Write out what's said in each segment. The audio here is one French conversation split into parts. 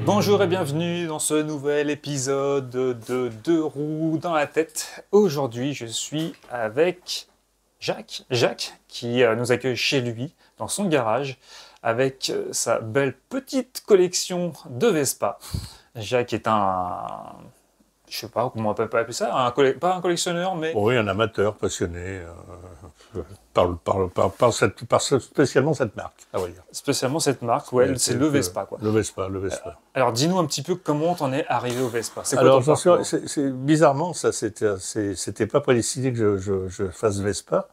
Bonjour et bienvenue dans ce nouvel épisode de Deux roues dans la tête. Aujourd'hui, je suis avec Jacques qui nous accueille chez lui, dans son garage, avec sa belle petite collection de Vespa. Jacques est je sais pas comment on peut appeler ça, pas un collectionneur, mais... Oui, un amateur passionné par spécialement cette marque, à vrai dire. Spécialement cette marque, ouais, c'est le Vespa, quoi. Le Vespa. Alors, dis-nous un petit peu comment t'en es arrivé au Vespa. C'est quoi Alors, ton parcours? bizarrement, ça, c'était pas prédestiné que je fasse Vespa.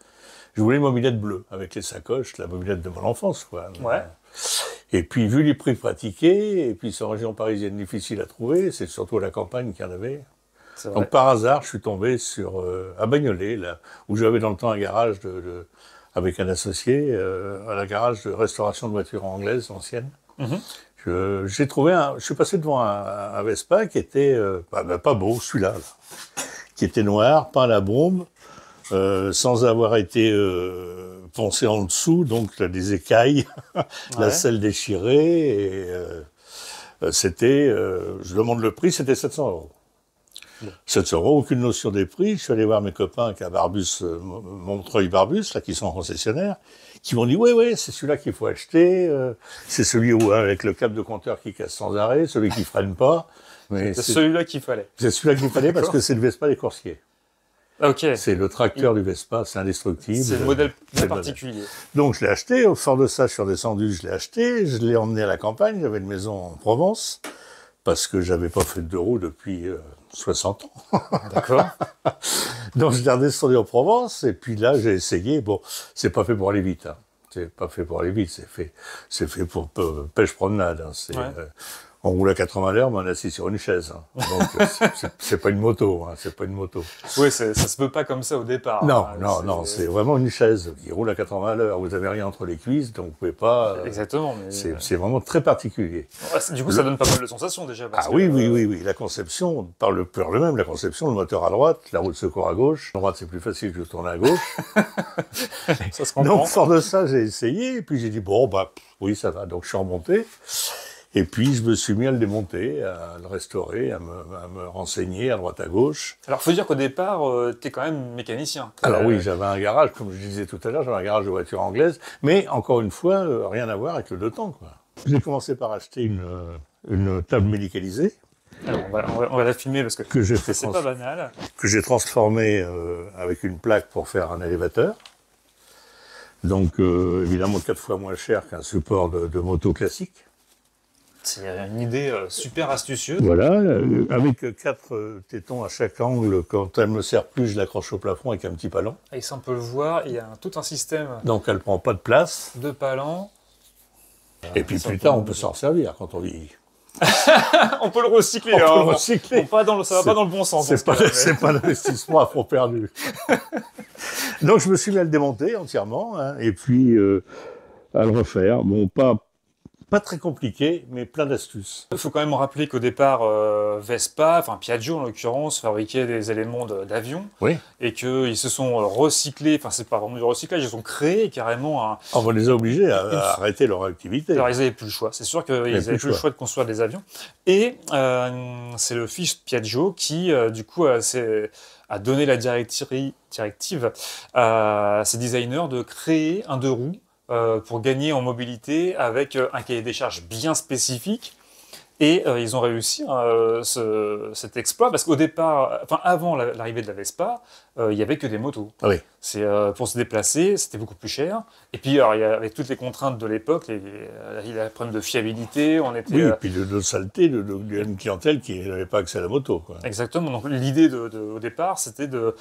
Je voulais une mobilette bleue, avec les sacoches, la mobilette de mon enfance, quoi. Ouais. Et puis, vu les prix pratiqués, et puis c'est en région parisienne difficile à trouver, c'est surtout à la campagne qu'il y en avait. Donc, par hasard, je suis tombé à Bagnolet, là, où j'avais dans le temps un garage avec un associé, à la garage de restauration de voitures anglaises anciennes. Je suis passé devant un Vespa qui était, pas beau, celui-là, qui était noir, peint à la bombe, sans avoir été poncé en dessous, donc là, des écailles, la selle déchirée, et je demande le prix, c'était 700 €. 700 €, aucune notion des prix. Je suis allé voir mes copains qui à Barbus, Montreuil-Barbus, là, qui sont concessionnaires, qui m'ont dit, ouais, c'est celui-là qu'il faut acheter, c'est celui avec le câble de compteur qui casse sans arrêt, celui qui freine pas. C'est celui-là qu'il fallait. C'est celui-là qu'il fallait parce que c'est le Vespa des coursiers. Ok. C'est le tracteur du Vespa, c'est indestructible. C'est le modèle bien particulier. Donc je l'ai acheté, au fort de ça, je suis redescendu, je l'ai acheté, je l'ai emmené à la campagne, j'avais une maison en Provence, parce que j'avais pas fait de 2 roues depuis 60 ans. D'accord. Donc je l'ai redescendu en Provence, et puis là j'ai essayé, bon, c'est pas fait pour aller vite, hein. C'est pas fait pour aller vite, c'est fait pour pêche-promenade, hein. On roule à 80 à l'heure, mais on est assis sur une chaise, hein. Donc c'est pas une moto, hein, c'est pas une moto. Oui, ça se peut pas comme ça au départ. Non, hein. non, c'est vraiment une chaise qui roule à 80 à l'heure. Vous avez rien entre les cuisses, donc vous pouvez pas. Exactement. Mais... C'est vraiment très particulier. Du coup, ça donne pas mal de sensations déjà. Oui. La conception, on parle le même. La conception, le moteur à droite, la roue de secours à gauche. À droite, c'est plus facile que de tourner à gauche. Ça se comprend. Donc, fort de ça, j'ai essayé, et puis j'ai dit, bon, oui, ça va. Donc, je suis remonté. Et puis, je me suis mis à le démonter, à le restaurer, à me renseigner à droite à gauche. Alors, faut dire qu'au départ, t'es quand même mécanicien. Alors oui, j'avais un garage, comme je disais tout à l'heure, j'avais un garage de voitures anglaises, mais encore une fois, rien à voir avec le deux temps, quoi. J'ai commencé par acheter une table médicalisée. Alors, on va la filmer parce que c'est pas banal. Que j'ai transformée avec une plaque pour faire un élévateur. Donc, évidemment, 4 fois moins cher qu'un support de moto classique. C'est une idée super astucieuse. Voilà, avec 4 tétons à chaque angle. Quand elle me sert plus, je l'accroche au plafond avec un petit palan. Et ça, on peut le voir, il y a tout un système. Donc, elle prend pas de place. De palans. Et puis plus tard, on peut s'en servir quand on vieillit. On peut le recycler. On peut le recycler. Ça va pas dans le bon sens. C'est pas l'investissement à fond perdu. Donc, je me suis mis à le démonter entièrement, hein, et puis à le refaire. Bon, pas très compliqué, mais plein d'astuces. Il faut quand même rappeler qu'au départ, Vespa, enfin Piaggio en l'occurrence, fabriquait des éléments d'avion. Oui. Et qu'ils se sont recyclés, enfin c'est pas vraiment du recyclage, ils ont créé carrément un... On les a obligés à arrêter leur activité. Alors ils n'avaient plus le choix, c'est sûr qu'ils n'avaient plus le choix de construire des avions. Et c'est le fils Piaggio qui, du coup, a donné la directive à ses designers de créer un deux roues pour gagner en mobilité avec un cahier des charges bien spécifique. Et ils ont réussi cet exploit parce qu'au départ, enfin avant l'arrivée de la Vespa, il y avait que des motos. Ah oui. C'est pour se déplacer, c'était beaucoup plus cher. Et puis alors, avec toutes les contraintes de l'époque, il y a un problème de fiabilité. On était. Oui, et puis de saleté, d'une clientèle qui n'avait pas accès à la moto, quoi. Exactement. Donc l'idée au départ, c'était que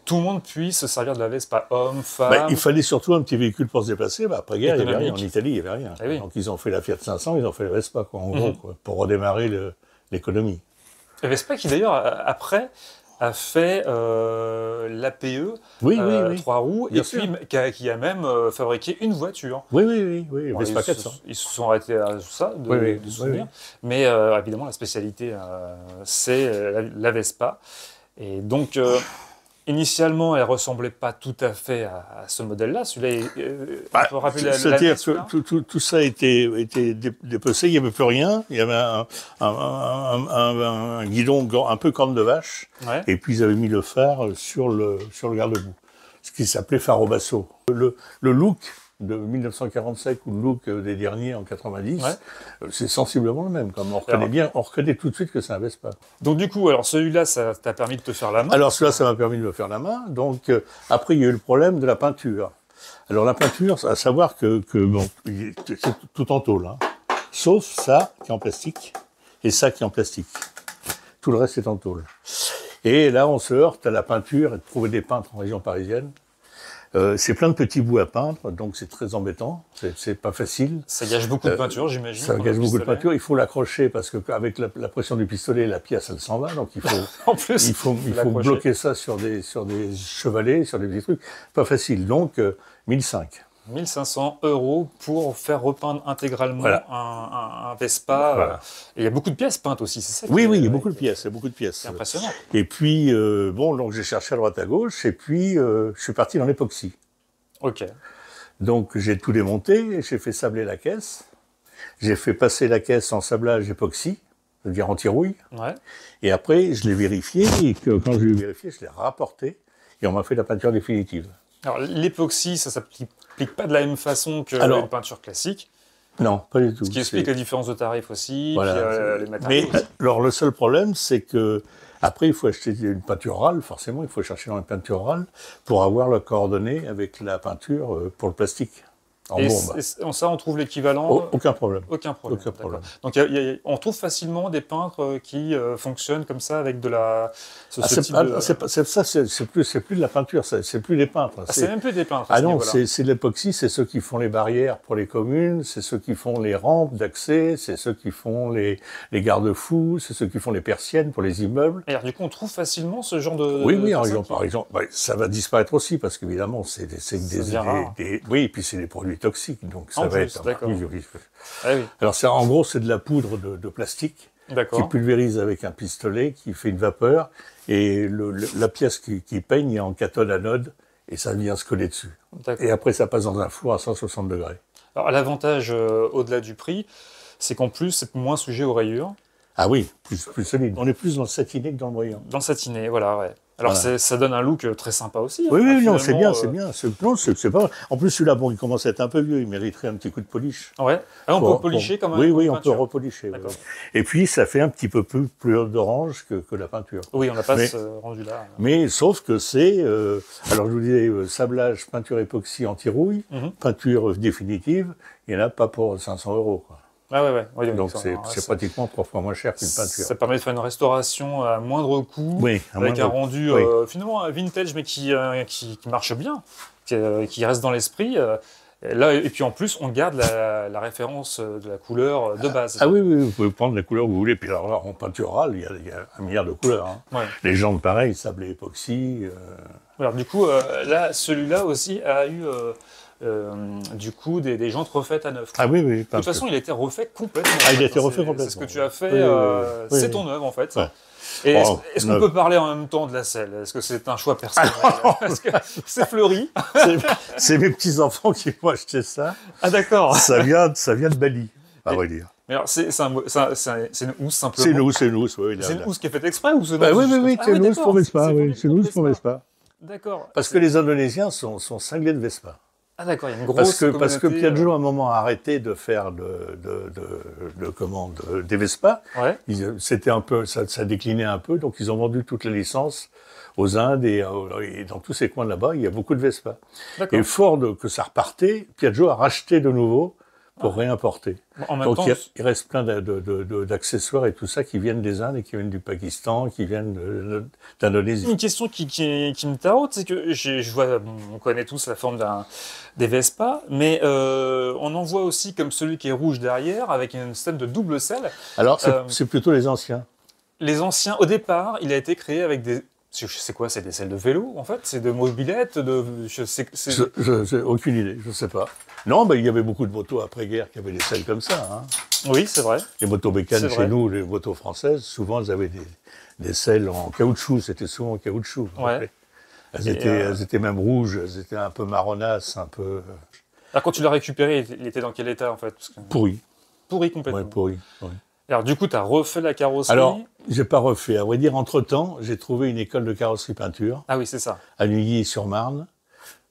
tout le monde puisse se servir de la Vespa, hommes, femmes. Il fallait surtout un petit véhicule pour se déplacer. Après-guerre, il n'y avait rien. En Italie, il n'y avait rien. Ah oui. Donc ils ont fait la Fiat 500, ils ont fait la Vespa, quoi, en gros, quoi, pour redémarrer l'économie. La Vespa qui d'ailleurs, après, a fait l'APE, oui. 3 roues, Bien et sûr. puis qui a même fabriqué une voiture. Oui, Bon, Vespa 400. Ils se sont arrêtés à ça, de souvenir. Mais évidemment, la spécialité, c'est la Vespa. Et donc, initialement, elle ressemblait pas tout à fait à ce modèle-là. Celui-là, on peut rappeler la c'est-à-dire NES, que tout ça a été dépecé, il n'y avait plus rien. Il y avait un guidon un peu corne de vache, ouais. Et puis ils avaient mis le phare sur le garde-boue, ce qui s'appelait phare au basso. Le look de 1945 ou le look des derniers en 90, c'est sensiblement le même. Comme on reconnaît tout de suite que c'est un Vespa. Donc du coup, alors celui-là, ça t'a permis de te faire la main. Alors celui-là, ça m'a permis de me faire la main. Donc après, il y a eu le problème de la peinture. Alors la peinture, à savoir que bon, c'est tout en tôle, hein, sauf ça qui est en plastique et ça qui est en plastique. Tout le reste est en tôle. Et là, on se heurte à la peinture et de trouver des peintres en région parisienne. C'est plein de petits bouts à peindre, donc c'est très embêtant, c'est pas facile. Ça gâche beaucoup de peinture, j'imagine. Ça gâche beaucoup de peinture, il faut l'accrocher parce qu'avec la pression du pistolet, la pièce elle s'en va, donc il faut, en plus, il faut bloquer ça sur des chevalets, sur des petits trucs, pas facile. Donc 1500. 1500 € pour faire repeindre intégralement un Vespa. Voilà. Et il y a beaucoup de pièces peintes aussi, c'est ça? Oui, il y a beaucoup de pièces, C'est impressionnant. Et puis, bon, donc j'ai cherché à droite à gauche, et puis je suis parti dans l'époxy. Ok. Donc j'ai tout démonté, j'ai fait sabler la caisse, j'ai fait passer la caisse en sablage époxy, c'est-à-dire anti-rouille. Ouais. Et après, je l'ai vérifié, et quand je l'ai vérifié, je l'ai rapporté, et on m'a fait la peinture définitive. Alors l'époxy, ça s'applique pas de la même façon qu'une peinture classique. Non, pas du tout. Ce qui explique la différence de tarif aussi, voilà, puis, les matériaux. Mais alors le seul problème, c'est que après il faut acheter une peinture orale, forcément, il faut chercher dans une peinture orale pour avoir le coordonné avec la peinture pour le plastique. Et ça, on trouve l'équivalent. Aucun problème. Aucun problème. Aucun problème. Donc, on trouve facilement des peintres qui fonctionnent comme ça avec de la. C'est plus de la peinture, c'est plus des peintres. C'est même plus des peintres. Ah non, c'est l'époxy, c'est ceux qui font les barrières pour les communes, c'est ceux qui font les rampes d'accès, c'est ceux qui font les garde-fous, c'est ceux qui font les persiennes pour les immeubles. Et alors, du coup, on trouve facilement ce genre de. Oui, par exemple, ça va disparaître aussi parce qu'évidemment, c'est oui, et puis c'est des produits toxiques, donc ça va être. Alors en gros, c'est de la poudre de plastique qui pulvérise avec un pistolet, qui fait une vapeur, et la pièce qui peigne est en cathode-anode, et ça vient se coller dessus. Et après, ça passe dans un four à 160 degrés. Alors l'avantage, au-delà du prix, c'est qu'en plus, c'est moins sujet aux rayures. Ah oui, plus solide. On est plus dans le satiné que dans le brillant. Dans le satiné, voilà, ouais. Alors ça donne un look très sympa aussi. Oui, non, c'est bien. Non, c'est pas. En plus, celui-là, bon, il commence à être un peu vieux, il mériterait un petit coup de polish. Ouais. Ah, on peut polisher quand même. Oui, on peut repolisher. Ouais. Et puis, ça fait un petit peu plus d'orange que la peinture. Oui, on n'a pas ce rendu-là. Mais sauf que c'est. Alors, je vous disais, sablage, peinture époxy anti-rouille, peinture définitive, il n'y en a pas pour 500 €, quoi. Ah ouais. Donc c'est pratiquement 3 fois moins cher qu'une peinture. Ça permet de faire une restauration à moindre coût, avec un rendu finalement vintage, mais qui marche bien, qui reste dans l'esprit. Là, et puis en plus, on garde la référence de la couleur de base. Ah oui, vous pouvez prendre la couleur que vous voulez. Puis alors, en peinture orale, il y a 1 milliard de couleurs. Hein. Ouais. Les jambes, pareil, sablé époxy. Alors du coup, là, celui-là aussi a eu... du coup, des jantes refaites à neuf. Ah oui. De toute façon, il a été refait complètement. Ah, il a été refait complètement. C'est ce que tu as fait, c'est ton œuvre en fait. Ouais. Et est-ce qu'on peut parler en même temps de la selle? Est-ce que c'est un choix personnel? Parce que c'est fleuri. C'est mes petits-enfants qui m'ont acheté ça. Ah d'accord. Ça vient de Bali, à vrai dire. Mais alors, c'est une housse simplement? C'est une housse, oui. C'est une housse qui est faite exprès ou c'est oui, c'est une housse pour Vespa. C'est une housse pour Vespa. D'accord. Parce que les Indonésiens sont cinglés de Vespa. Ah d'accord, il y a une grosse parce que Piaggio à un moment a arrêté de faire des Vespa. Ouais. C'était un peu, ça déclinait un peu, donc ils ont vendu toutes les licences aux Indes et dans tous ces coins là-bas, il y a beaucoup de Vespa. Et fort que ça repartait, Piaggio a racheté de nouveau pour réimporter. En même temps, il reste plein d'accessoires et tout ça qui viennent des Indes et qui viennent du Pakistan, qui viennent d'Indonésie. Une question qui me taraude, c'est que je vois, on connaît tous la forme des Vespa, mais on en voit aussi comme celui qui est rouge derrière, avec un système de double selle. Alors, c'est plutôt les anciens. Les anciens, au départ, il a été créé avec des... C'est quoi? C'est des selles de vélo, en fait? C'est de mobylettes? J'ai aucune idée, je ne sais pas. Non, il y avait beaucoup de motos après-guerre qui avaient des selles comme ça. Hein. Oui, c'est vrai. Les motos bécanes chez nous, les motos françaises, souvent, elles avaient des selles en caoutchouc. C'était souvent en caoutchouc. Ouais. Elles étaient même rouges, elles étaient un peu marronasses, un peu... Alors, quand tu l'as récupéré, il était dans quel état, en fait? Pourri. Pourri complètement. Ouais, pourri. Ouais. Alors, du coup, tu as refait la carrosserie? Alors, j'ai pas refait. À vrai dire, entre-temps, j'ai trouvé une école de carrosserie peinture. Ah oui, c'est ça. À Neuilly-sur-Marne.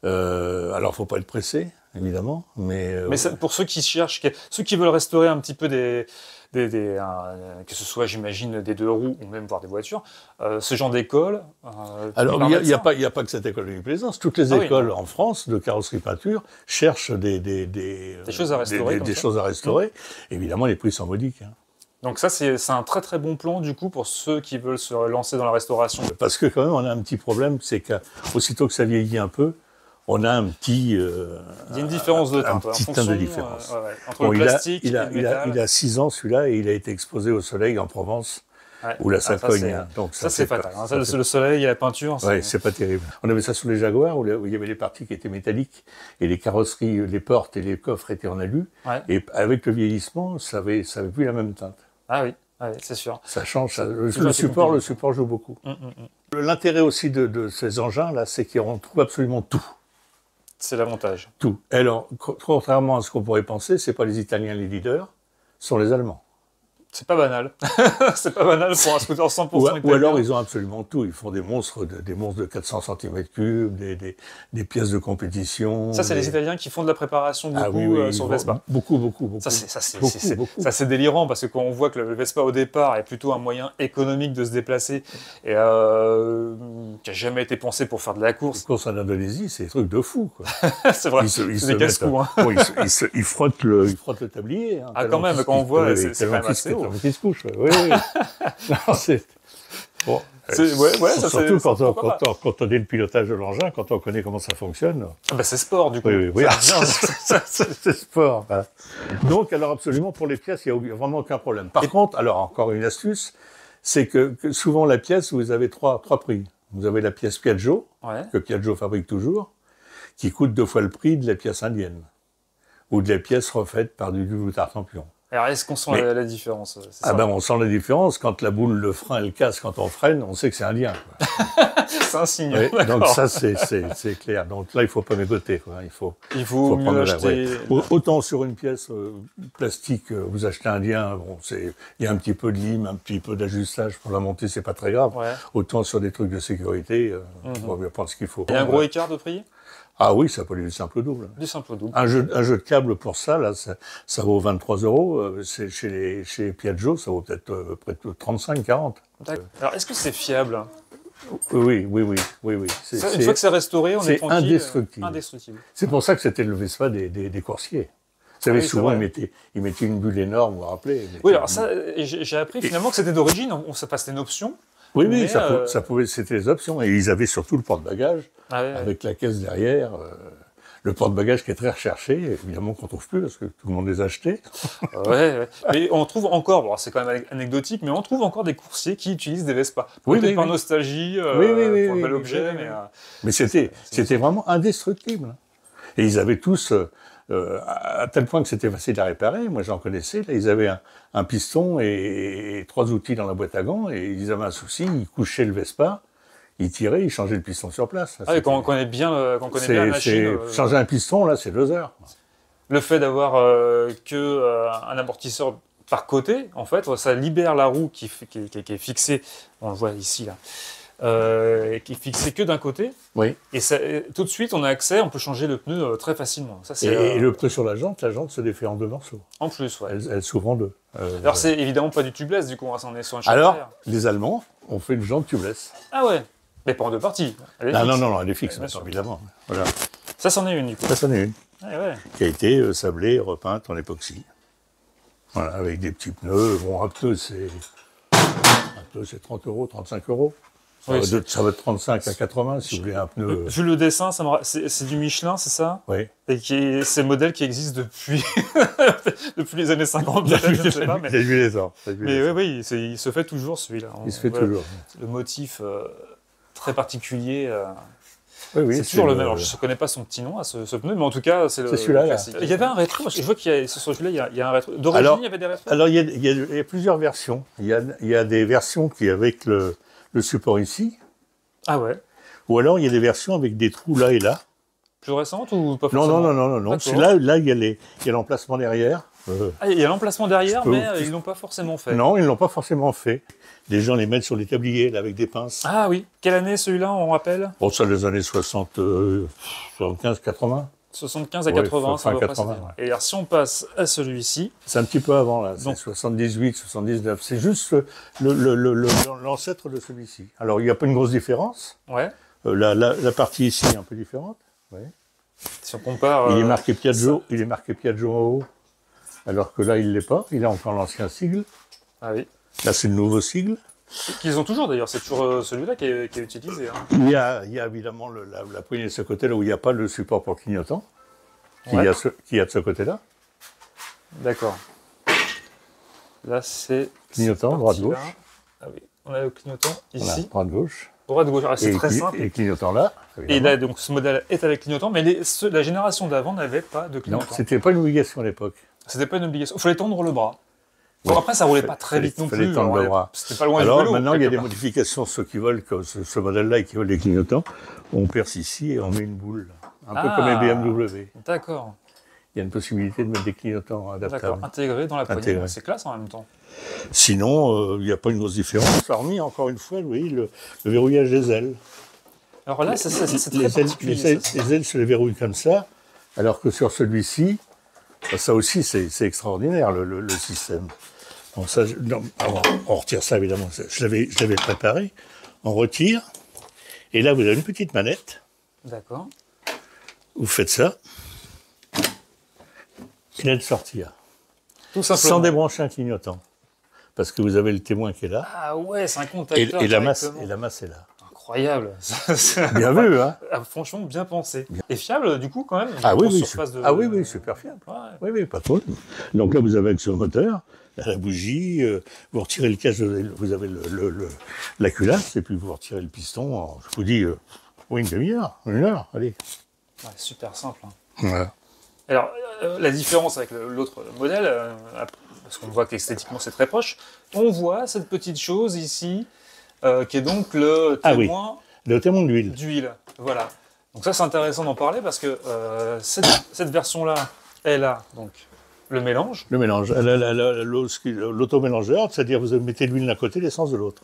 Alors, faut pas être pressé, évidemment, mais pour ceux qui cherchent, ceux qui veulent restaurer un petit peu que ce soit, j'imagine, des 2 roues ou même voire des voitures, ce genre d'école. Alors, il y a pas que cette école de Plaisance. Toutes les écoles en France de carrosserie peinture cherchent des choses à restaurer. Des choses à restaurer. Évidemment, les prix sont modiques. Hein. Donc ça, c'est un très très bon plan, du coup, pour ceux qui veulent se lancer dans la restauration. Parce que quand même, on a un petit problème, c'est qu'aussitôt que ça vieillit un peu, on a un petit... il y a une différence de teinte. Un petit teint de différence. Entre le plastique et le métal. Il a 6 ans, celui-là, et il a été exposé au soleil en Provence, où la cogne. Donc ça c'est fatal. Hein. Le soleil et la peinture. Oui, c'est pas terrible. On avait ça sur les Jaguars, où il y avait les parties qui étaient métalliques, et les carrosseries, les portes et les coffres étaient en alu. Ouais. Et avec le vieillissement, ça avait plus la même teinte. Ah oui, c'est sûr. Ça change. Le support joue beaucoup. L'intérêt aussi de ces engins-là, c'est qu'on trouve absolument tout. C'est l'avantage. Tout. Alors, contrairement à ce qu'on pourrait penser, c'est pas les Italiens les leaders, ce sont les Allemands. C'est pas banal. C'est pas banal pour un scooter 100% italien. Ou alors, ils ont absolument tout. Ils font des monstres de 400 cm3, des pièces de compétition. Ça, c'est les Italiens qui font de la préparation beaucoup sur Vespa. Beaucoup. Ça, c'est délirant parce que quand on voit que le Vespa, au départ, est plutôt un moyen économique de se déplacer et qui n'a jamais été pensé pour faire de la course. Les courses en Indonésie, c'est des trucs de fou, quoi. C'est vrai. C'est des casse-coups. Ils frottent le tablier. Hein, quand même, quand on voit, c'est quand même assez haut. Qui se couche, oui. Non, c'est... Bon, surtout quand on est le pilotage de l'engin, quand on connaît comment ça fonctionne. C'est sport, du coup. Oui. C'est sport. Hein. Donc, alors absolument, pour les pièces, il n'y a vraiment aucun problème. Par contre, alors encore une astuce, c'est que souvent la pièce, vous avez trois prix. Vous avez la pièce Piaggio, que Piaggio fabrique toujours, qui coûte 2 fois le prix de la pièce indienne, ou de la pièce refaite par du Tartampion. Alors, est-ce qu'on sent la différence? On sent la différence. Quand la boule, le frein, elle casse, quand on freine, on sait que c'est indien. C'est un signe. Oui, donc ça, c'est clair. Donc là, il ne faut pas mégoter. Quoi. Il faut mieux acheter... Autant sur une pièce plastique, vous achetez indien, il y a un petit peu de lime, un petit peu d'ajustage pour la monter, c'est pas très grave. Ouais. Autant sur des trucs de sécurité, on va bien prendre ce qu'il faut. Il y a un gros écart de prix? Ah oui, ça peut aller du simple au double. Du simple au double. Un jeu de câble pour ça, là, ça vaut 23 €. Chez Piaggio, ça vaut peut-être près de 35, 40. Alors, est-ce que c'est fiable? Oui. Une fois que c'est restauré, on est tranquille. C'est indestructible. C'est pour ça que c'était le Vespa des coursiers. Vous savez, souvent, ils mettaient une bulle énorme, vous vous rappelez? Oui, alors ça, j'ai appris finalement que c'était d'origine, c'était une option. Oui, ça pouvait, c'était les options. Et ils avaient surtout le porte-bagages, avec la caisse derrière. Le porte-bagages qui est très recherché, évidemment qu'on ne trouve plus, parce que tout le monde les a achetés. Ouais. Mais on trouve encore, c'est quand même anecdotique, mais on trouve encore des coursiers qui utilisent des Vespa. Peut-être par nostalgie, pour un bel objet. Mais c'était vraiment indestructible. Et ils avaient tous... à tel point que c'était facile à réparer. Moi, j'en connaissais. Là, ils avaient un piston et 3 outils dans la boîte à gants. Et ils avaient un souci. Ils couchaient le Vespa, ils tiraient, ils changeaient le piston sur place. Et quand on connaît bien la machine... changer un piston, là, c'est 2 heures. Le fait d'avoir un amortisseur par côté, en fait, ça libère la roue qui est fixée. On le voit ici, là. Qui est fixé que d'un côté. Oui. Et tout de suite, on a accès, on peut changer le pneu très facilement. Ça, et le pneu sur la jante se défait en 2 morceaux. En plus, ouais. Elle s'ouvre en 2. Alors, c'est évidemment pas du tubeless, du coup, on est sur un Alors, les Allemands ont fait une jante tubeless. Ah ouais. Mais pas en 2 parties. Non, elle est fixe, évidemment. Voilà. Ça, c'en est une, du coup. Ça, c'en est une. Ouais. Qui a été sablée, repeinte en époxy. Voilà, avec des petits pneus. Bon, un pneu, c'est 30 €, 35 €. Ça va de 35 à 80 si vous voulez un pneu. Vu le dessin, c'est du Michelin, c'est ça? Oui. Et c'est un modèle qui existe depuis les années 50, je ne sais pas. Mais les ans. Oui, il se fait toujours celui-là. Il se fait toujours. Le motif très particulier. Oui, c'est toujours le même. Alors, je ne connais pas son petit nom à ce pneu, mais en tout cas, c'est celui-là. Classique. Il y avait un rétro, parce que je vois qu'il y a sur celui-là, il y a un rétro. D'origine, il y avait des rétros? Alors, il y a plusieurs versions. Il y a des versions qui avec le support ici. Ah ouais. Ou alors, il y a des versions avec des trous là et là. Plus récentes ou pas Non, forcément? non. C'est là, il y a l'emplacement derrière. Il y a l'emplacement derrière, mais ils ne l'ont pas forcément fait. Non, ils ne l'ont pas forcément fait. Les gens les mettent sur les tabliers, là, avec des pinces. Ah oui. Quelle année celui-là, on rappelle? Bon, ça, les années 60, 75, 80. 75 à 80, c'est à peu près ça. Ouais. Et alors, si on passe à celui-ci... C'est un petit peu avant, là. C'est 78, 79. C'est juste l'ancêtre de celui-ci. Alors, il n'y a pas une grosse différence. Ouais. La partie ici est un peu différente. Ouais. Si on compare... Il est marqué Piaggio en haut. Alors que là, il ne l'est pas. Il a encore l'ancien sigle. Ah oui. Là, c'est le nouveau sigle. Qu'ils ont toujours, d'ailleurs. C'est toujours celui-là qui est utilisé. Hein. Il y a évidemment la poignée de ce côté-là où il n'y a pas le support pour clignotant. Ouais. Qui y a de ce côté-là. D'accord. Là, c'est... Clignotant, droite-gauche. Ah oui. On a le clignotant ici. Voilà, droite-gauche. Droite-gauche. Ah, c'est très simple. Et clignotant là. Évidemment. Et là, donc, ce modèle est avec clignotant, mais la génération d'avant n'avait pas de clignotant. Non, c'était pas une obligation à l'époque. C'était pas une obligation. Il fallait tendre le bras. Bon, après, ça roulait pas très vite non plus. Tendre le bras. C'était pas loin Alors, du vélo. maintenant, il y a des modifications. Ceux qui veulent, comme ce modèle-là et qui veulent les clignotants, on perce ici et on met une boule. Un peu comme les BMW. D'accord. Il y a une possibilité de mettre des clignotants adaptables. D'accord, intégrés dans la poignée. C'est classe en même temps. Sinon, il n'y a pas une grosse différence. Hormis, encore une fois, oui, le verrouillage des ailes. Alors là, c'est très particulier. Les ailes se les verrouillent comme ça, alors que sur celui-ci, ça aussi, c'est extraordinaire, le système. Bon, ça, on retire ça, évidemment. Je l'avais préparé. On retire. Et là, vous avez une petite manette. D'accord. Vous faites ça. Et là, de sortir. Tout simplement. Sans débrancher un clignotant. Parce que vous avez le témoin qui est là. Ah ouais, c'est un contacteur. Et la masse est là. Incroyable. Bien vu, hein. Franchement, bien pensé. Et fiable, du coup, quand même. Ah oui, super fiable. Ouais. Oui, pas trop. Donc là, vous avez sur le moteur, la bougie, vous retirez le cache, vous avez la culasse, et puis vous retirez le piston, je vous dis, une demi-heure, 1 heure, allez. Ouais, super simple. Hein. Voilà. Alors, la différence avec l'autre modèle, parce qu'on voit qu'esthétiquement c'est très proche, on voit cette petite chose ici, qui est donc le témoin, le témoin d'huile. Voilà. Donc ça c'est intéressant d'en parler parce que cette version-là, elle a donc le mélange. Le mélange, l'automélangeur, c'est-à-dire vous mettez l'huile d'un côté, l'essence de l'autre.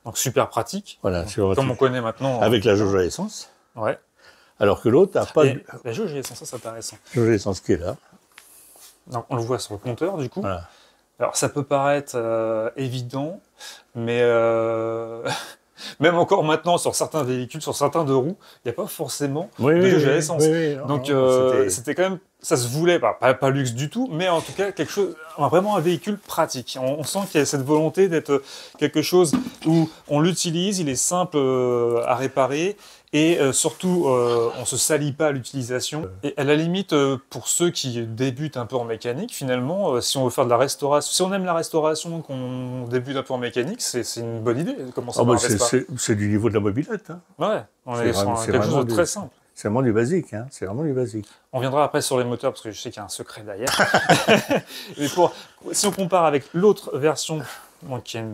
Donc super pratique. Voilà, comme on connaît maintenant. Avec la jauge à essence. Ouais. Alors que l'autre n'a pas de... La jauge à essence, ça c'est intéressant. La jauge à essence qui est là. Donc, on le voit sur le compteur du coup. Voilà. Alors ça peut paraître évident, mais même encore maintenant sur certains véhicules, sur certains deux roues, il n'y a pas forcément de jauge à essence. Donc c'était quand même, ça se voulait, pas luxe du tout, mais en tout cas quelque chose, vraiment un véhicule pratique. On sent qu'il y a cette volonté d'être quelque chose où on l'utilise, il est simple à réparer. Et surtout, on ne se salit pas à l'utilisation. Et à la limite, pour ceux qui débutent un peu en mécanique, finalement, si on veut faire de la restauration, si on aime la restauration, qu'on débute un peu en mécanique, c'est une bonne idée. C'est du niveau de la mobilette. Hein. Ouais, on est sur quelque chose de très simple. C'est vraiment du basique. Hein. C'est vraiment du basique. On viendra après sur les moteurs, parce que je sais qu'il y a un secret derrière. Mais si on compare avec l'autre version, bon, qui est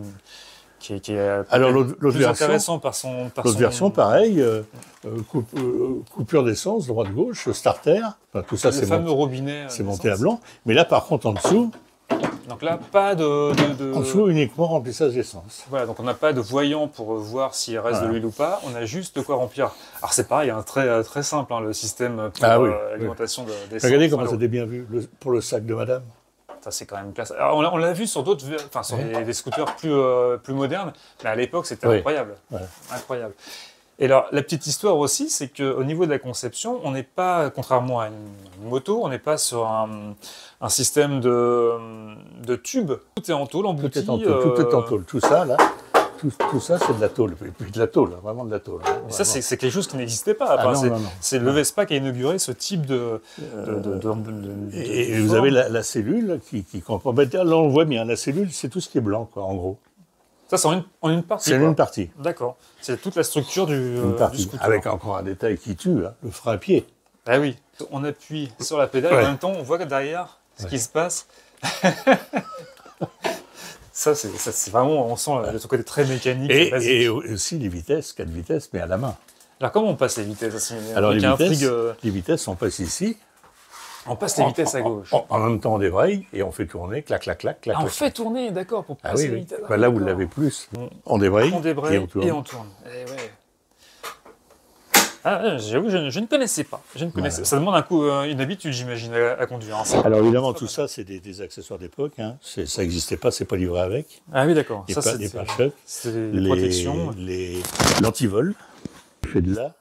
alors l'autre intéressant par son version pareil, coupure d'essence droite-gauche, starter, enfin, tout ça c'est fameux robinet, c'est monté à blanc, mais là par contre en dessous, donc là pas de en dessous uniquement remplissage d'essence. Voilà, donc on n'a pas de voyant pour voir s'il reste de l'huile ou pas, on a juste de quoi remplir. Alors c'est pareil, hein, très simple hein, le système pour l'alimentation d'essence. Regardez comment c'était bien vu pour le sac de madame. Ça, c'est quand même classe. Alors, on l'a vu sur d'autres, enfin, sur des scooters plus modernes, mais à l'époque, c'était incroyable. Ouais. Incroyable. Et alors, la petite histoire aussi, c'est qu'au niveau de la conception, on n'est pas, contrairement à une moto, on n'est pas sur un système de tube. Tout est en tôle, embouti. Tout est en tôle. Tout ça, là, tout ça, c'est de la tôle. Et puis de la tôle, vraiment de la tôle. Hein, ça, c'est quelque chose qui n'existait pas. C'est le Vespa qui a inauguré ce type de et vous avez la cellule qui comprend. Là, on le voit bien. La cellule, c'est tout ce qui est blanc, quoi, en gros. Ça, c'est en une partie. C'est une partie. D'accord. C'est toute la structure du scooter. Avec encore un détail qui tue, hein, le frein à pied. Ah oui. On appuie sur la pédale, en même temps, on voit que derrière ce qui se passe. Ça, c'est vraiment, on sent ce côté très mécanique. Et aussi les vitesses, 4 vitesses, mais à la main. Alors, comment on passe les vitesses? Alors, les vitesses, on passe ici. On passe les vitesses à gauche. En même temps, on débraye et on fait tourner, clac, clac, clac, clac. On fait tourner, d'accord, pour passer les vitesses. Là, vous l'avez plus. On débraye et on tourne. Eh ouais. Ah, j'avoue, je ne connaissais pas. Ça demande un coup, une habitude, j'imagine, à conduire. Hein. Alors évidemment, tout ça, c'est des accessoires d'époque. Hein. Ça n'existait pas, c'est pas livré avec. Ah oui, d'accord. Ça, c'est des pare-chocs. C'est les protections. L'antivol, fait de là,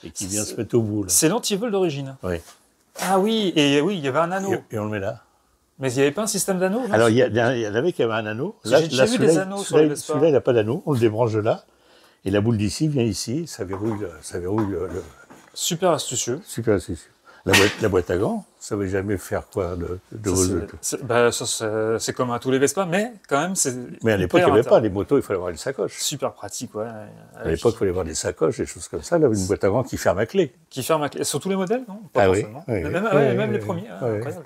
et qui vient se mettre au bout. C'est l'antivol d'origine. Oui. Ah oui, il y avait un anneau. Et on le met là. Mais il n'y avait pas un système d'anneau? Alors, il y en avait qui avait un anneau. J'ai déjà vu des anneaux sur les Vespa. Celui-là, il n'a pas d'anneau. On le débranche de là. Et la boule d'ici vient ici. Ça verrouille le... Super astucieux. Super astucieux. La boîte à gants, ça ne veut jamais faire quoi de vos... C'est comme à tous les Vespa, mais quand même, c'est... Mais à l'époque, il n'y avait pas. Les motos, il fallait avoir une sacoche. Super pratique, ouais. À l'époque, il fallait avoir des sacoches, des choses comme ça. Là, une boîte à gants qui ferme à clé. Qui ferme à clé. Sur tous les modèles, non? Pas forcément. Oui. Même les premiers. Incroyable.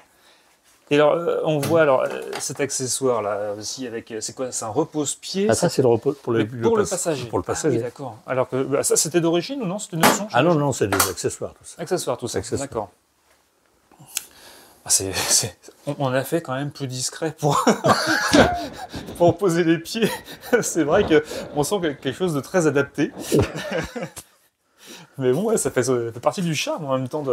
Et alors, on voit cet accessoire-là aussi avec... C'est quoi? C'est un repose-pied? Ah, ça, c'est le repos pour le passager. Pour le passager. Ah, oui, d'accord. Alors que ça, c'était d'origine ou non? C'était une option? Ah non, c'est des accessoires, tout ça. Accessoires, tout ça. D'accord. On a fait quand même plus discret pour poser les pieds. C'est vrai qu'on sent quelque chose de très adapté. Mais bon, ouais, ça fait partie du charme en même temps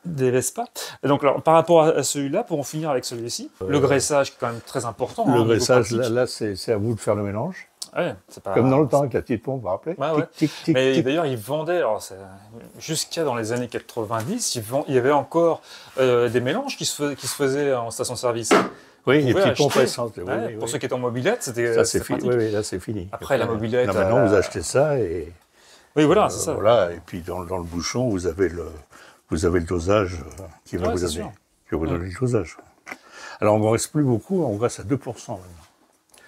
des Vespa. Et donc, alors, par rapport à celui-là, pour en finir avec celui-ci, le graissage qui est quand même très important. Le graissage, là c'est à vous de faire le mélange. Ouais, c'est pas... Comme dans le temps avec la petite pompe, vous vous rappelez? Ouais. Mais d'ailleurs, ils vendaient, jusqu'à dans les années 90, il y avait encore des mélanges qui se faisaient en station-service. Oui, les petites pompes à essence. Pour ceux qui étaient en mobilette, c'était pratique. Oui, là c'est fini. Après la mobilette... Là, maintenant, vous achetez ça et... Oui, voilà, c'est ça. Voilà, et puis dans le bouchon, vous avez le dosage qui va vous donner le dosage. Alors, on ne graisse plus beaucoup, on graisse à 2% maintenant.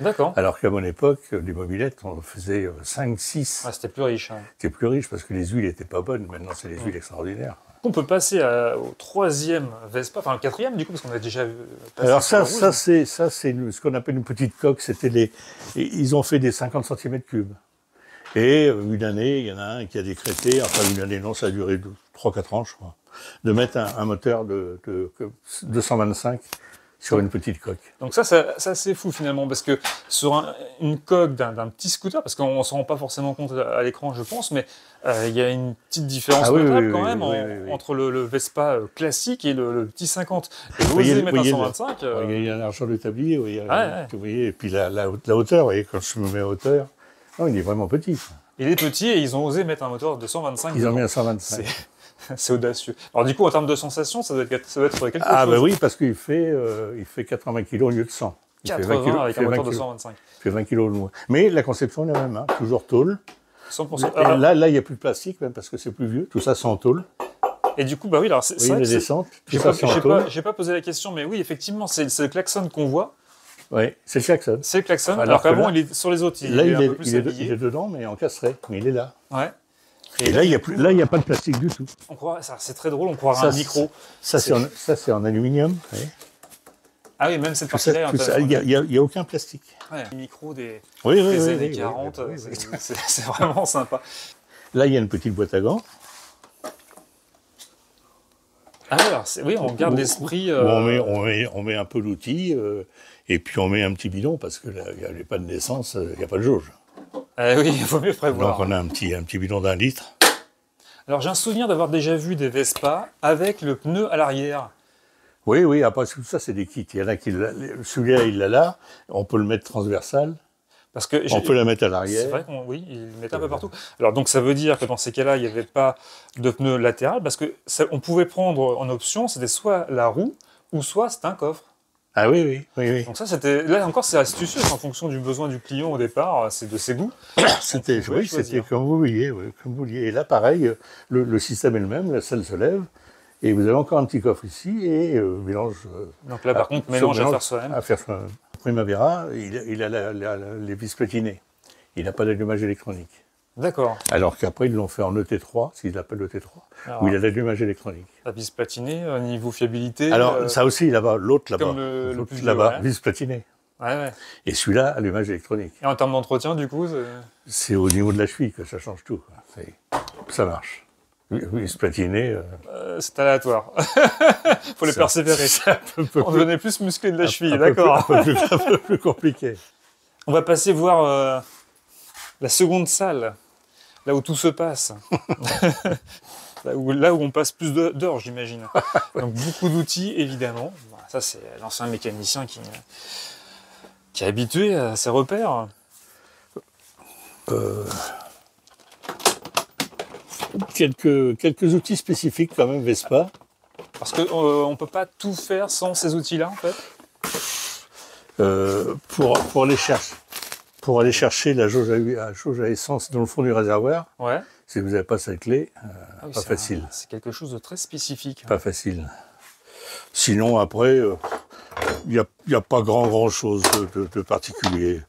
D'accord. Alors qu'à mon époque, les mobilettes, on faisait 5, 6. C'était plus riche. C'était plus riche parce que les huiles n'étaient pas bonnes. Maintenant, c'est des huiles extraordinaires. On peut passer au troisième Vespa, enfin le quatrième du coup, parce qu'on a déjà passé. Alors ça c'est ce qu'on appelle une petite coque. Ils ont fait des 50 cm3. Et une année, il y en a un qui a décrété, enfin une année non, ça a duré 3-4 ans je crois, de mettre un moteur de 225 sur une petite coque. Donc ça c'est fou finalement, parce que sur une coque d'un petit scooter, parce qu'on ne s'en rend pas forcément compte à l'écran je pense, mais il y a une petite différence notable quand même entre le Vespa classique et le petit 50. Et vous osez mettre un 125... Il y a un argent de tablier, vous voyez, et puis la hauteur, vous voyez, quand je me mets à hauteur, non, il est vraiment petit. Il est petit et ils ont osé mettre un moteur de 125. Ils ont mis un 125. C'est audacieux. Alors du coup, en termes de sensation, ça doit être quelque chose. Ah bah oui, parce qu'il fait 80 kg au lieu de 100. 80 avec un moteur de 125. Il fait 20 kg de moins. Mais la conception est la même, toujours tôle. 100%. Et là, il n'y a plus de plastique, même parce que c'est plus vieux. Tout ça, c'est en tôle. Et du coup, bah oui, alors c'est la descente. J'ai pas posé la question, mais oui, effectivement, c'est le klaxon qu'on voit. Oui, c'est le klaxon. C'est le klaxon. Alors qu'avant, il est sur les autres. Il est dedans, mais encastré. Mais il est là. Ouais. Et là, il n'y a pas de plastique du tout. C'est très drôle, on croirait un micro. Ça, c'est en aluminium. Oui. Ah oui, même cette partie-là. Il n'y a aucun plastique. Ouais. Les micros des années 40, c'est vraiment sympa. Là, il y a une petite boîte à gants. Ah alors, oui, on garde l'esprit... On met un peu d'outils, et puis on met un petit bidon, parce que là, il n'y a pas de naissance, il n'y a pas de jauge. Oui, il faut mieux prévoir. Donc on a un petit bidon d'1 litre. Alors j'ai un souvenir d'avoir déjà vu des Vespa avec le pneu à l'arrière. Oui, après tout ça c'est des kits. Il y en a qui celui-là il l'a là, on peut le mettre transversal. Parce que on peut la mettre à l'arrière. C'est vrai qu'on il le mettait un peu partout. Alors donc ça veut dire que dans ces cas-là, il n'y avait pas de pneu latéral, parce que on pouvait prendre en option, c'était soit la roue, ou soit c'était un coffre. Ah oui. Donc ça, là encore, c'est astucieux, en fonction du besoin du client au départ, c'est de ses goûts. C'était comme vous vouliez, comme vous vouliez. Et là, pareil, le système est le même, la selle se lève, et vous avez encore un petit coffre ici, et mélange... Donc là, par contre, mélange à faire soi-même. À faire soi-même. Primavera, il a les vis platinées. Il n'a pas d'allumage électronique. D'accord. Alors qu'après, ils l'ont fait en ET3, s'ils l'appellent ET3, où il a l'allumage électronique. La vis platinée, niveau fiabilité... Alors, ça aussi, là-bas, l'autre là-bas, là-bas, vis platinée. Ouais. Et celui-là, allumage électronique. Et en termes d'entretien, du coup, c'est au niveau de la cheville que ça change tout. Ça marche. Vis platinée. C'est aléatoire. Faut les persévérer. On devenait plus musclé de la cheville, d'accord. Un peu plus compliqué. On va passer voir la seconde salle, là où tout se passe. là où on passe plus d'heures, j'imagine. Donc beaucoup d'outils, évidemment. Ça, c'est l'ancien mécanicien qui est habitué à ses repères. Quelques outils spécifiques quand même, Vespa. Parce qu'on ne peut pas tout faire sans ces outils-là, en fait. Pour aller chercher la jauge à essence dans le fond du réservoir, si vous n'avez pas cette clé, pas facile. C'est quelque chose de très spécifique. Pas facile. Sinon, après, il n'y a pas grand-chose de particulier.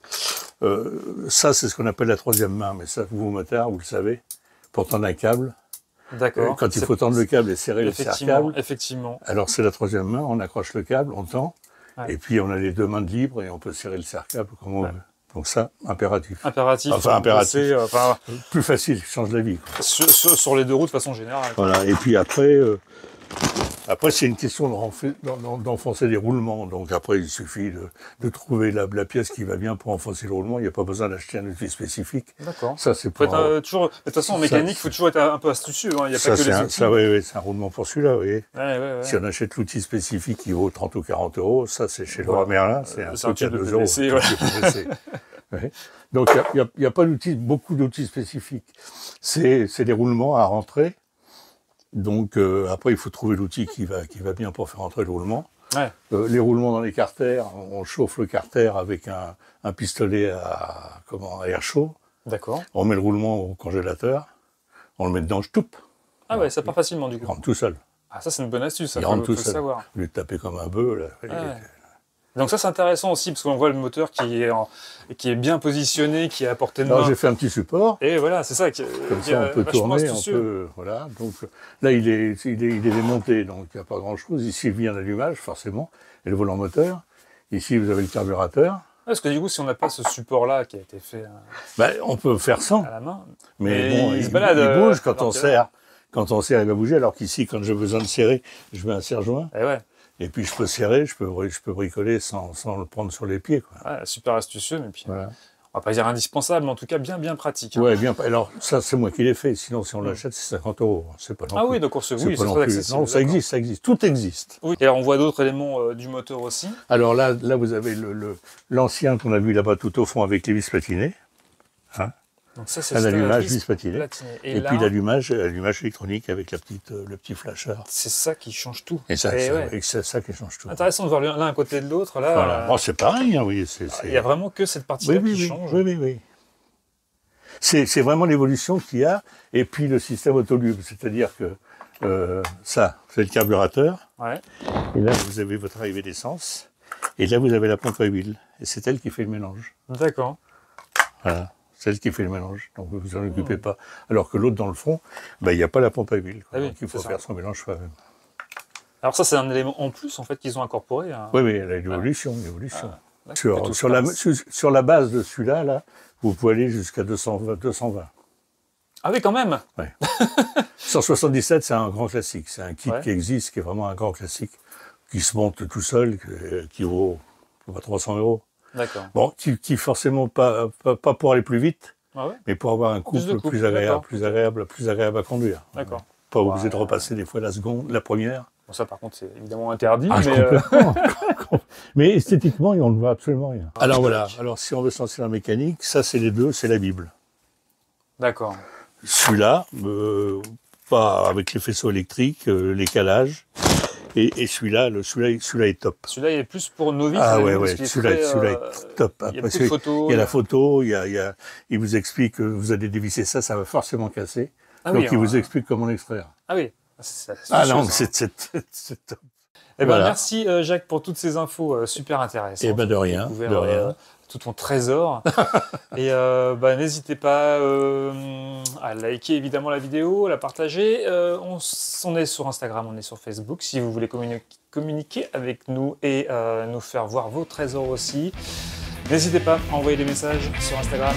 Ça, c'est ce qu'on appelle la troisième main, mais ça, vous motards, vous le savez, pour tendre un câble. D'accord. Quand il faut tendre le câble et serrer le serre-câble, effectivement. alors c'est la troisième main, on accroche le câble, on tend, et puis on a les deux mains de libre et on peut serrer le serre-câble comme on veut. Donc ça, impératif. Enfin, impératif. Plus facile, qui change la vie. Sur les deux roues de façon générale. Voilà, et puis après, c'est une question d'enfoncer des roulements. Donc après, il suffit de trouver la pièce qui va bien pour enfoncer le roulement. Il n'y a pas besoin d'acheter un outil spécifique. D'accord. Ça, c'est pour... De toute façon, en mécanique, il faut toujours être un peu astucieux. Hein. Il n'y a pas que les outils. Oui, c'est un roulement pour celui-là, oui. Ouais. Si on achète l'outil spécifique qui vaut 30 ou 40 €, ça, c'est chez Leroy Merlin, c'est un truc à 2 €. Ouais. Donc, il n'y a pas beaucoup d'outils spécifiques. C'est des roulements à rentrer. Donc, après, il faut trouver l'outil qui va bien pour faire rentrer le roulement. Ouais. Les roulements dans les carters, on chauffe le carter avec un pistolet à air chaud. D'accord. On met le roulement au congélateur, on le met dedans, je toupe. Ah ouais, ça part facilement du coup. Il rentre tout seul. Ah, ça, c'est une bonne astuce. Il rentre tout seul. seul. Savoir. Au lieu de taper comme un bœuf, là. Donc ça, c'est intéressant aussi, parce qu'on voit le moteur qui est bien positionné, qui est à portée de main. Alors, j'ai fait un petit support. Et voilà, c'est ça. Comme ça, on peut tourner, voilà. Donc là, il est démonté, donc il n'y a pas grand-chose. Ici vient l'allumage, forcément, et le volant moteur. Ici, vous avez le carburateur. Parce que du coup, si on n'a pas ce support-là qui a été fait on peut faire sans. À la main. Mais bon, il se balade. Il bouge quand on serre. Quand on serre, il va bouger. Alors qu'ici, quand j'ai besoin de serrer, je mets un serre-joint. Et puis je peux serrer, je peux bricoler sans le prendre sur les pieds. Quoi. Ouais, super astucieux, mais puis voilà. On va pas dire indispensable, mais en tout cas bien pratique. Ouais, bien. Alors ça, c'est moi qui l'ai fait. Sinon, si on l'achète, c'est 50 €. C'est pas non plus. Oui, donc c'est très accessible. Non, ça existe. Tout existe. Oui. Et alors on voit d'autres éléments du moteur aussi. Alors là, vous avez l'ancien qu'on a vu là-bas tout au fond avec les vis platinées. Hein. Donc ça, c'est l'allumage vis platiné. Et puis l'allumage électronique avec le petit flasheur. C'est ça qui change tout. Et c'est ça qui change tout. Intéressant de voir l'un à côté de l'autre. Là, voilà. Bon, c'est pareil, hein, oui. Il n'y a vraiment que cette partie-là qui change. Oui. C'est vraiment l'évolution qu'il y a. Et puis le système autolube, c'est-à-dire que ça, c'est le carburateur. Ouais. Et là, vous avez votre arrivée d'essence. Et là, vous avez la pompe à huile. Et c'est elle qui fait le mélange. D'accord. Voilà. C'est elle qui fait le mélange, donc vous vous en occupez pas. Alors que l'autre dans le fond, il n'y a pas la pompe à huile, donc il faut faire son mélange soi-même. Alors ça, c'est un élément en plus en fait qu'ils ont incorporé. Oui, l'évolution. Sur la base de celui-là, là, vous pouvez aller jusqu'à 220. Ah oui, quand même. Ouais. 177, c'est un grand classique. C'est un kit qui existe, qui est vraiment un grand classique, qui se monte tout seul, qui vaut 300 €. D'accord. Bon, qui forcément pas pour aller plus vite, mais pour avoir un couple plus agréable à conduire. D'accord. Pas obligé de repasser des fois la première. Bon, ça par contre c'est évidemment interdit. Mais esthétiquement, on ne voit absolument rien. Alors voilà, si on veut se lancer dans la mécanique, ça c'est les deux, c'est la Bible. D'accord. Celui-là, pas avec les faisceaux électriques, les calages. Et celui-là est top. Celui-là, il est plus pour novices. Ah ouais, celui-là est top. Il y a beaucoup de photos. Il y a la photo, il vous explique que vous allez dévisser ça va forcément casser. Donc il vous explique comment l'extraire. Ah oui. Non, c'est top. Eh ben, merci Jacques pour toutes ces infos super intéressantes. Eh ben de rien, de rien. Tout ton trésor. Et n'hésitez pas à liker évidemment la vidéo, à la partager. On est sur Instagram, on est sur Facebook. Si vous voulez communiquer avec nous et nous faire voir vos trésors aussi, n'hésitez pas à envoyer des messages sur Instagram.